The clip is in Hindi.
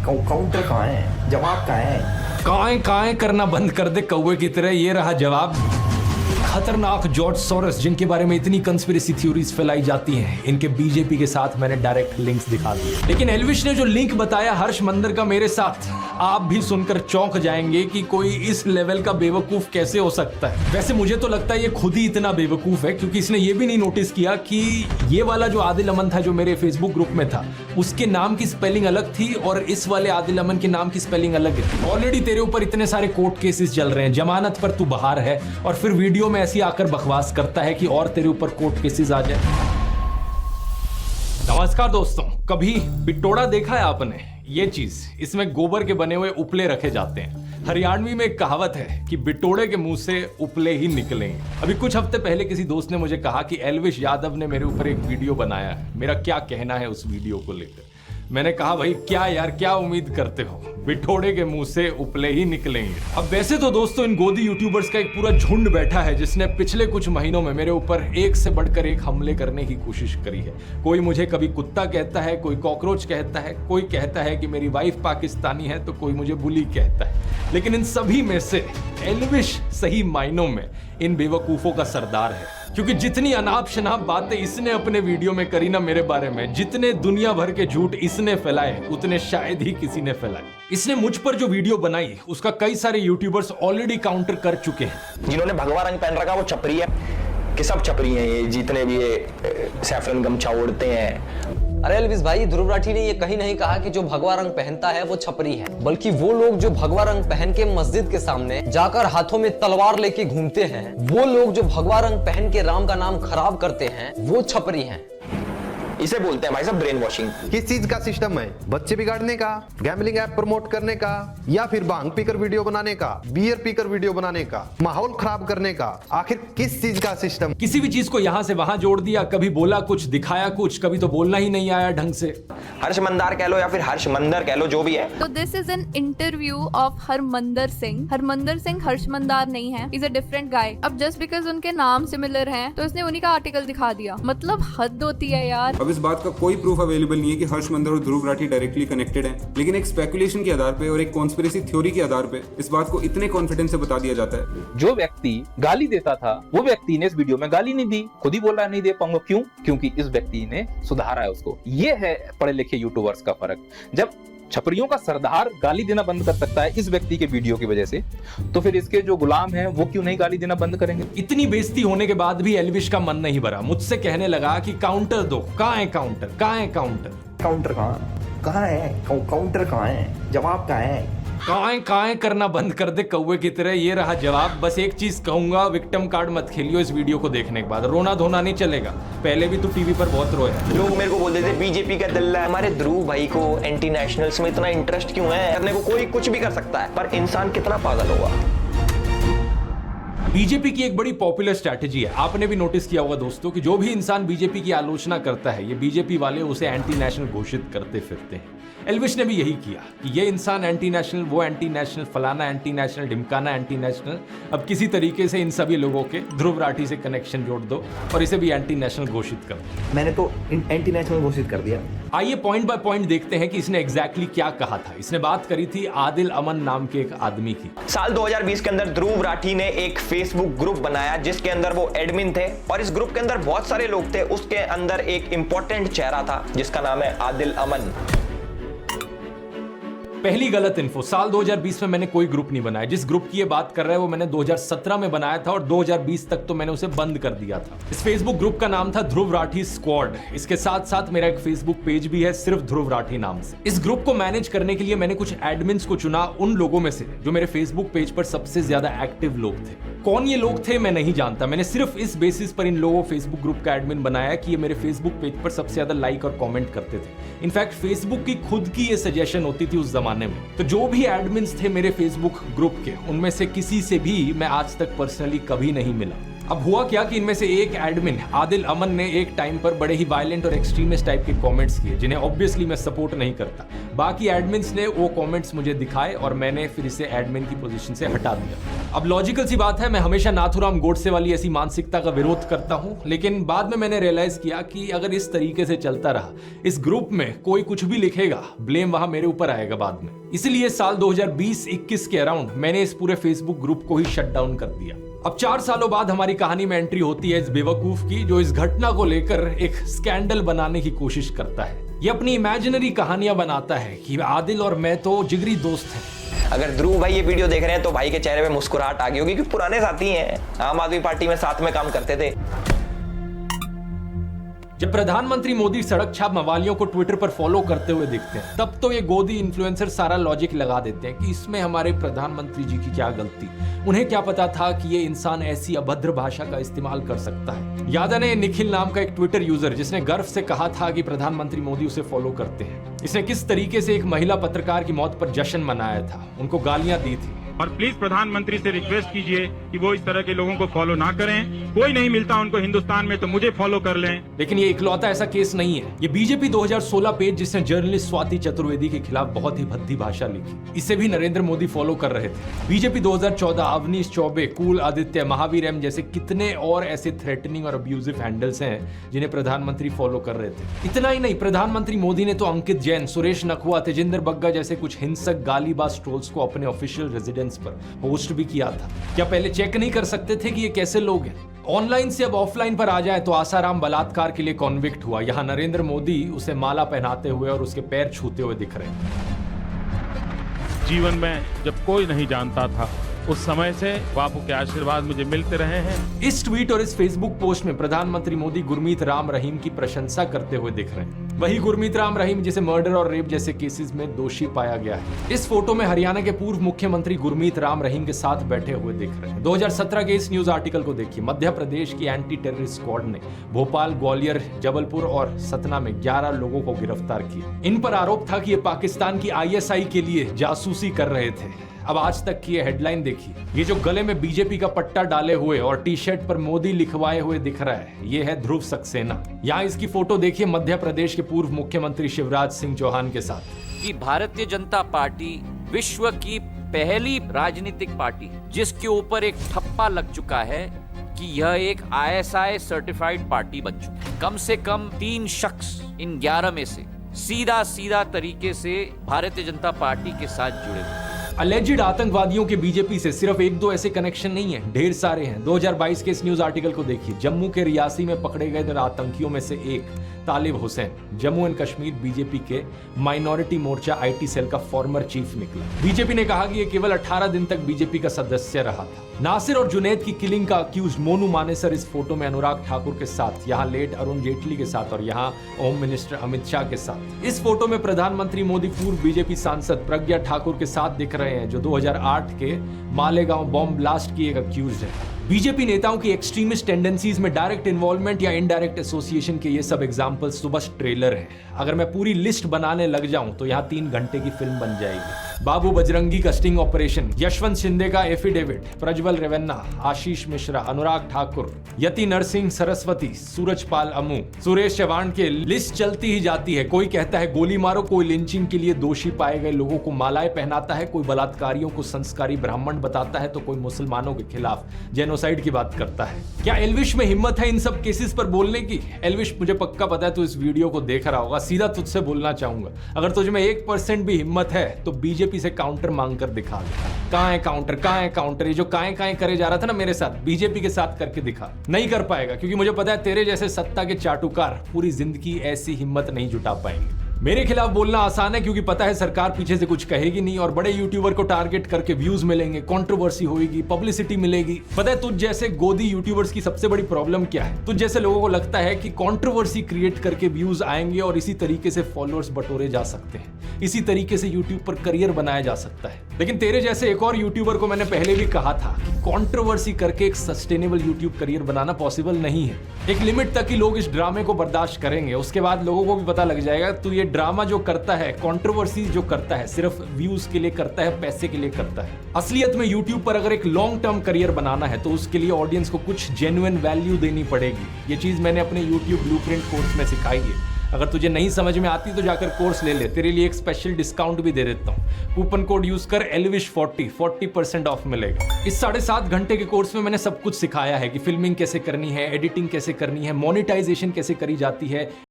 काउंटर कहाँ है, जवाब कहाँ है? काएं करना बंद कर दे कौवे की तरह, ये रहा जवाब। खतरनाक जॉर्ज सोरोस, जिनके बारे में इतनी कंस्पिरेसी थ्योरीज फैलाई जाती हैं, इनके बीजेपी के साथ मैंने डायरेक्ट लिंक्स दिखा दिए। लेकिन एल्विश ने जो लिंक बताया हर्ष मंदर का मेरे साथ, आप भी सुनकर चौंक जाएंगे कि कोई इस लेवल का बेवकूफ कैसे हो सकता है। वैसे मुझे तो लगता है ये खुद ही इतना बेवकूफ है, क्योंकि इसने ये भी नहीं नोटिस किया कि ये वाला जो आदिल अमन था जो मेरे फेसबुक ग्रुप में था, उसके नाम की स्पेलिंग अलग थी और इस वाले आदिल अमन के नाम की स्पेलिंग अलग है। ऑलरेडी तेरे ऊपर इतने सारे कोर्ट केसेस चल रहे हैं, जमानत पर तू बाहर है, और फिर वीडियो में ऐसी आकर बकवास करता है कि और तेरे ऊपर कोर्ट केसेस आ जाए। नमस्कार दोस्तों, कभी बिटोड़ा देखा है आपने? ये चीज, इसमें गोबर के बने हुए उपले रखे जाते हैं। हरियाणवी में एक कहावत है कि बिटोड़े के मुंह से उपले ही निकलेंगे। अभी कुछ हफ्ते पहले किसी दोस्त ने मुझे कहा कि एल्विश यादव ने मेरे ऊपर एक वीडियो बनाया है, मेरा क्या कहना है उस वीडियो को लेकर। मैंने कहा भाई क्या यार, क्या उम्मीद करते हो, बिठोड़े के मुंह से उपले ही निकलेंगे। अब वैसे तो दोस्तों इन गोदी यूट्यूबर्स का एक पूरा झुंड बैठा है जिसने पिछले कुछ महीनों में मेरे ऊपर एक से बढ़कर एक हमले करने की कोशिश करी है। कोई मुझे कभी कुत्ता कहता है, कोई कॉकरोच कहता है, कोई कहता है कि मेरी वाइफ पाकिस्तानी है, तो कोई मुझे बुली कहता है। लेकिन इन सभी में से एल्विश सही मायनों में इन बेवकूफों का सरदार है, क्योंकि जितनी अनाप शनाप बातें इसने अपने वीडियो में करी ना मेरे बारे में, जितने दुनिया भर के झूठ इसने फैलाए, उतने शायद ही किसी ने फैलाए। इसने मुझ पर जो वीडियो बनाई उसका कई सारे यूट्यूबर्स ऑलरेडी काउंटर कर चुके हैं। जिन्होंने भगवा रंग पहन रखा वो छपरी है कि सब छपरी हैं, ये जितने भी ये सैफरन गमछा ओढ़ते हैं। अरे एल्विश भाई, ध्रुव राठी ने ये कहीं नहीं कहा कि जो भगवा रंग पहनता है वो छपरी है, बल्कि वो लोग जो भगवा रंग पहन के मस्जिद के सामने जाकर हाथों में तलवार लेके घूमते हैं, वो लोग जो भगवा रंग पहन के राम का नाम खराब करते हैं, वो छपरी हैं। इसे बोलते हैं भाई साहब ब्रेन वॉशिंग। किस चीज का सिस्टम है? बच्चे बिगाड़ने का, गैम्बलिंग ऐप प्रमोट करने का, या फिर भांग पीकर वीडियो बनाने का, बियर पीकर वीडियो बनाने का, माहौल खराब करने का? आखिर किस चीज का सिस्टम? किसी भी चीज को यहां से वहां जोड़ दिया, कभी बोला कुछ, दिखाया कुछ, कभी तो बोलना ही नहीं आया ढंग से। हर्ष मंदार कह लो या फिर हर्ष मंदर कह लो, जो भी है। तो this is an interview of Harmandar Singh. Harmandar Singh Harsh Mandar नहीं है, इज अ डिफरेंट गाय। अब जस्ट बिकॉज उनके नाम सिमिलर हैं तो इसने उन्हीं का आर्टिकल दिखा दिया, मतलब हद होती है यार। अब इस बात का कोई प्रूफ अवेलेबल नहीं है कि हर्ष मंदर और ध्रुव राठी डायरेक्टली कनेक्टेड हैं, लेकिन एक स्पेकुलेशन के आधार पे और एक कॉन्स्पिरेसी थ्योरी के आधार पे इस बात को इतने कॉन्फिडेंस से बता दिया जाता है। जो व्यक्ति गाली देता था वो व्यक्ति ने इस वीडियो में गाली नहीं दी, खुद ही बोल रहा है नहीं दे पाऊंगा। क्यों? क्योंकि इस व्यक्ति ने सुधारा है उसको। ये है पढ़े लिखे यूट्यूबर्स का फर्क। जब छपरियों का सरदार गाली देना बंद कर सकता है इस व्यक्ति के वीडियो की वजह से, तो फिर इसके जो गुलाम हैं वो क्यों नहीं गाली देना बंद करेंगे? इतनी बेइज्जती होने के बाद भी एल्विश का मन नहीं भरा, मुझसे कहने लगा कि काउंटर दो। कहाँ है काउंटर, कहाँ है काउंटर? काउंटर कहाँ है? काउंटर कहाँ है? जवाब कहाँ है? काएं करना बंद कर दे कौवे की तरह, ये रहा जवाब। बस एक चीज कहूंगा, विक्टिम कार्ड मत खेलियो इस वीडियो को देखने के बाद। रोना धोना नहीं चलेगा, पहले भी तू टीवी पर बहुत रोया। लोग मेरे को बोलते थे बीजेपी का दल्ला है। हमारे ध्रुव भाई को एंटी नेशनल्स में इतना इंटरेस्ट क्यों है? करने को कोई कुछ भी कर सकता है, पर इंसान कितना पागल होगा। बीजेपी की एक बड़ी पॉपुलर स्ट्रैटेजी है, आपने भी नोटिस किया होगा दोस्तों, कि जो भी इंसान बीजेपी की आलोचना करता है, ये बीजेपी वाले उसे एंटी नेशनल घोषित करते फिरते हैं। एल्विश ने भी यही किया कि ये इंसान एंटी नेशनल, वो एंटी नेशनल, फलाना एंटी नेशनल, ढिमकाना एंटी नेशनल। अब किसी तरीके से इन सभी लोगों के ध्रुव राठी से कनेक्शन जोड़ दो और इसे भी एंटी नेशनल घोषित कर दो। मैंने तो एंटी नेशनल घोषित कर दिया। आइए पॉइंट बाय पॉइंट देखते हैं कि इसने एग्जैक्टली क्या कहा था। इसने बात करी थी आदिल अमन नाम के एक आदमी की। साल 2020 के अंदर ध्रुव राठी ने एक फेसबुक ग्रुप बनाया जिसके अंदर वो एडमिन थे, और इस ग्रुप के अंदर बहुत सारे लोग थे। उसके अंदर एक इंपॉर्टेंट चेहरा था जिसका नाम है आदिल अमन। पहली गलत इन्फो, साल 2020 में मैंने कोई ग्रुप नहीं बनाया। जिस ग्रुप की ये बात कर रहा है वो मैंने 2017 में बनाया था और 2020 तक तो मैंने उसे बंद कर दिया था। इस फेसबुक ग्रुप का नाम था ध्रुव राठी स्क्वाड। इसके साथ साथ मेरा एक फेसबुक पेज भी है सिर्फ ध्रुव राठी नाम से। इस ग्रुप को मैनेज करने के लिए मैंने कुछ एडमिन्स को चुना, उन लोगों में से जो मेरे फेसबुक पेज पर सबसे ज्यादा एक्टिव लोग थे। कौन ये लोग थे मैं नहीं जानता, मैंने सिर्फ इस बेसिस पर इन लोगों फेसबुक ग्रुप का एडमिन बनाया कि ये मेरे फेसबुक पेज पर सबसे ज्यादा लाइक और कमेंट करते थे। इनफैक्ट फेसबुक की खुद की ये सजेशन होती थी उस जमाने में। तो जो भी एडमिन्स थे मेरे फेसबुक ग्रुप के, उनमें से किसी से भी मैं आज तक पर्सनली कभी नहीं मिला। अब हुआ क्या कि इनमें से एक एडमिन आदिल अमन ने एक टाइम पर बड़े ही वायलेंट और एक्सट्रीमिस्ट टाइप के कमेंट्स किए, जिन्हें ऑब्वियसली मैं सपोर्ट नहीं करता। बाकी एडमिन्स ने वो कमेंट्स मुझे दिखाए और मैंने फिर इसे एडमिन की पोजीशन से हटा दिया। अब लॉजिकल सी बात है, मैं हमेशा नाथुराम गोडसे वाली ऐसी मानसिकता का विरोध करता हूं, लेकिन बाद में मैंने रियलाइज किया कि अगर इस तरीके से चलता रहा, इस ग्रुप में कोई कुछ भी लिखेगा, ब्लेम वहां मेरे ऊपर आएगा बाद में। इसलिए साल 2020-21 के अराउंड मैंने इस पूरे फेसबुक ग्रुप को ही शट डाउन कर दिया। अब 4 सालों बाद हमारी कहानी में एंट्री होती है इस बेवकूफ की, जो इस घटना को लेकर एक स्कैंडल बनाने की कोशिश करता है। ये अपनी इमेजिनरी कहानियां बनाता है कि आदिल और मैं तो जिगरी दोस्त हैं। अगर ध्रुव भाई ये वीडियो देख रहे हैं तो भाई के चेहरे पे मुस्कुराहट आ गई होगी, क्योंकि पुराने साथी हैं, आम आदमी पार्टी में साथ में काम करते थे। जब प्रधानमंत्री मोदी सड़क छाप मवालियों को ट्विटर पर फॉलो करते हुए दिखते हैं, तब तो ये गोदी इन्फ्लुएंसर सारा लॉजिक लगा देते हैं कि इसमें हमारे प्रधानमंत्री जी की क्या गलती। उन्हें क्या पता था कि ये इंसान ऐसी अभद्र भाषा का इस्तेमाल कर सकता है। याद है निखिल नाम का एक ट्विटर यूजर जिसने गर्व से कहा था कि प्रधानमंत्री मोदी उसे फॉलो करते हैं। इसने किस तरीके से एक महिला पत्रकार की मौत पर जश्न मनाया था, उनको गालियां दी थी। और प्लीज प्रधानमंत्री से रिक्वेस्ट कीजिए कि वो इस तरह के लोगों को फॉलो ना करें। कोई नहीं मिलता उनको हिंदुस्तान में तो मुझे फॉलो कर लें। लेकिन ये इकलौता ऐसा केस नहीं है। ये बीजेपी 2016 पेज जिसने जर्नलिस्ट स्वाति चतुर्वेदी के खिलाफ बहुत ही भद्दी भाषा लिखी, इसे भी नरेंद्र मोदी फॉलो कर रहे थे। बीजेपी 2014 अवनीश चौबे, कुल आदित्य, महावीर एम जैसे कितने और ऐसे थ्रेटनिंग और अब्यूजिव हैंडल्स हैं जिन्हें प्रधानमंत्री फॉलो कर रहे थे। इतना ही नहीं, प्रधानमंत्री मोदी ने तो अंकित जैन, सुरेश नखवा, तेजिंदर बग्गा जैसे कुछ हिंसक गालीबाज ट्रोल्स को अपने ऑफिशियल रेजिडेंस पर होस्ट भी किया था। क्या पहले चेक नहीं कर सकते थे कि ये कैसे लोग हैं? ऑनलाइन से अब ऑफलाइन पर आ जाए तो आसाराम बलात्कार के लिए कॉन्विक्ट हुआ, यहां नरेंद्र मोदी उसे माला पहनाते हुए और उसके पैर छूते हुए दिख रहे हैं। जीवन में जब कोई नहीं जानता था, उस समय से बापू के आशीर्वाद मुझे मिलते रहे हैं। इस ट्वीट और इस फेसबुक पोस्ट में प्रधानमंत्री मोदी गुरमीत राम रहीम की प्रशंसा करते हुए दिख रहे हैं। वही गुरमीत राम रहीम जिसे मर्डर और रेप जैसे केसेस में दोषी पाया गया है। इस फोटो में हरियाणा के पूर्व मुख्यमंत्री गुरमीत राम रहीम के साथ बैठे हुए दिख रहे हैं। 2017 के इस न्यूज आर्टिकल को देखिए। मध्य प्रदेश की एंटी टेररिस्ट स्क्वाड ने भोपाल, ग्वालियर, जबलपुर और सतना में 11 लोगों को गिरफ्तार किया। इन पर आरोप था कि ये पाकिस्तान की ISI के लिए जासूसी कर रहे थे। अब आज तक की ये हेडलाइन देखिए। ये जो गले में बीजेपी का पट्टा डाले हुए और टी-शर्ट पर मोदी लिखवाए हुए दिख रहा है, ये है ध्रुव सक्सेना। यहाँ इसकी फोटो देखिए मध्य प्रदेश के पूर्व मुख्यमंत्री शिवराज सिंह चौहान के साथ। कि भारतीय जनता पार्टी विश्व की पहली राजनीतिक पार्टी जिसके ऊपर एक ठप्पा लग चुका है कि यह एक ISI सर्टिफाइड पार्टी बन चुकी है। कम से कम 3 शख्स इन 11 में से सीधा तरीके से भारतीय जनता पार्टी के साथ जुड़े हुए। अलेजिड आतंकवादियों के बीजेपी से सिर्फ 1-2 ऐसे कनेक्शन नहीं है, ढेर सारे हैं। 2022 के इस न्यूज आर्टिकल को देखिए। जम्मू के रियासी में पकड़े गए आतंकियों में से एक तालिब हुसैन जम्मू एंड कश्मीर बीजेपी के माइनॉरिटी मोर्चा IT सेल का फॉर्मर चीफ निकला। बीजेपी ने कहा कि यह केवल 18 दिन तक बीजेपी का सदस्य रहा था। नासिर और जुनैद की किलिंग का अक्यूज्ड मोनू मानेसर इस फोटो में अनुराग ठाकुर के साथ, यहाँ लेट अरुण जेटली के साथ और यहाँ होम मिनिस्टर अमित शाह के साथ। इस फोटो में प्रधानमंत्री मोदी पूर्व बीजेपी सांसद प्रज्ञा ठाकुर के साथ दिख रहे हैं, जो 2008 के मालेगांव बॉम्ब ब्लास्ट की एक अक्यूज्ड है। बीजेपी नेताओं की एक्सट्रीमिस्ट टेंडेंसीज में डायरेक्ट इन्वॉल्वमेंट या इनडायरेक्ट एसोसिएशन के ये सब एग्जांपल्स तो बस ट्रेलर हैं। अगर मैं पूरी लिस्ट बनाने लग जाऊं तो यहाँ 3 घंटे की फिल्म बन जाएगी। बाबू बजरंगी का स्टिंग ऑपरेशन, यशवंत शिंदे का एफिडेविट, प्रज्वल रेवन्ना, आशीष मिश्रा, अनुराग ठाकुर, यति नरसिंह सरस्वती, सूरजपाल अमू, सुरेश चौहान के लिस्ट चलती ही जाती है। कोई कहता है गोली मारो, कोई लिंचिंग के लिए दोषी पाए गए लोगों को मालाएं पहनाता है, कोई बलात्कारियों को संस्कारी ब्राह्मण बताता है, तो कोई मुसलमानों के खिलाफ जेनोसाइड की बात करता है। क्या एल्विश में हिम्मत है इन सब केसेस पर बोलने की? एल्विश, मुझे पक्का पता है तू इस वीडियो को देख रहा होगा। सीधा तुझसे बोलना चाहूंगा, अगर तुझ में 1% भी हिम्मत है तो बीजेपी से काउंटर मांग कर दिखा दे। कहां है काउंटर, कहां है काउंटर? ये जो काएं करे जा रहा था ना मेरे साथ, बीजेपी के साथ करके दिखा। नहीं कर पाएगा, क्योंकि मुझे पता है तेरे जैसे सत्ता के चाटुकार पूरी जिंदगी ऐसी हिम्मत नहीं जुटा पाएंगे। मेरे खिलाफ बोलना आसान है क्योंकि पता है सरकार पीछे से कुछ कहेगी नहीं और बड़े यूट्यूबर को टारगेट करके व्यूज मिलेंगे, कंट्रोवर्सी होगी, पब्लिसिटी मिलेगी। पता है तुझ जैसे गोदी यूट्यूबर्स की सबसे बड़ी प्रॉब्लम क्या है? तुझ जैसे लोगों को लगता है कि कंट्रोवर्सी क्रिएट करके व्यूज आएंगे और इसी तरीके से फॉलोअर्स बटोरे जा सकते हैं। इसी तरीके से यूट्यूब पर करियर बनाया जा सकता है। लेकिन तेरे जैसे एक और यूट्यूबर को मैंने पहले भी कहा था कि कंट्रोवर्सी करके एक सस्टेनेबल यूट्यूब करियर बनाना पॉसिबल नहीं है। एक लिमिट तक ही लोग इस ड्रामे को बर्दाश्त करेंगे, उसके बाद लोगों को भी पता लग जाएगा तू ये ड्रामा जो करता है, कंट्रोवर्सी जो करता है, सिर्फ व्यूज के लिए करता है, पैसे के लिए करता है। असलियत में यूट्यूब पर अगर एक लॉन्ग टर्म करियर बनाना है तो उसके लिए ऑडियंस को कुछ जेन्युइन वैल्यू देनी पड़ेगी। ये चीज मैंने अपने यूट्यूब ब्लूप्रिंट कोर्स में सिखाई है। अगर तुझे नहीं समझ में आती तो जाकर कोर्स ले ले, तेरे लिए एक स्पेशल डिस्काउंट भी दे देता हूँ। कूपन कोड यूज कर elvish40 40% ऑफ मिलेगा। इस 7.5 घंटे के कोर्स में मैंने सब कुछ सिखाया है कि फिल्मिंग कैसे करनी है, एडिटिंग कैसे करनी है, मोनेटाइजेशन कैसे करी जाती है,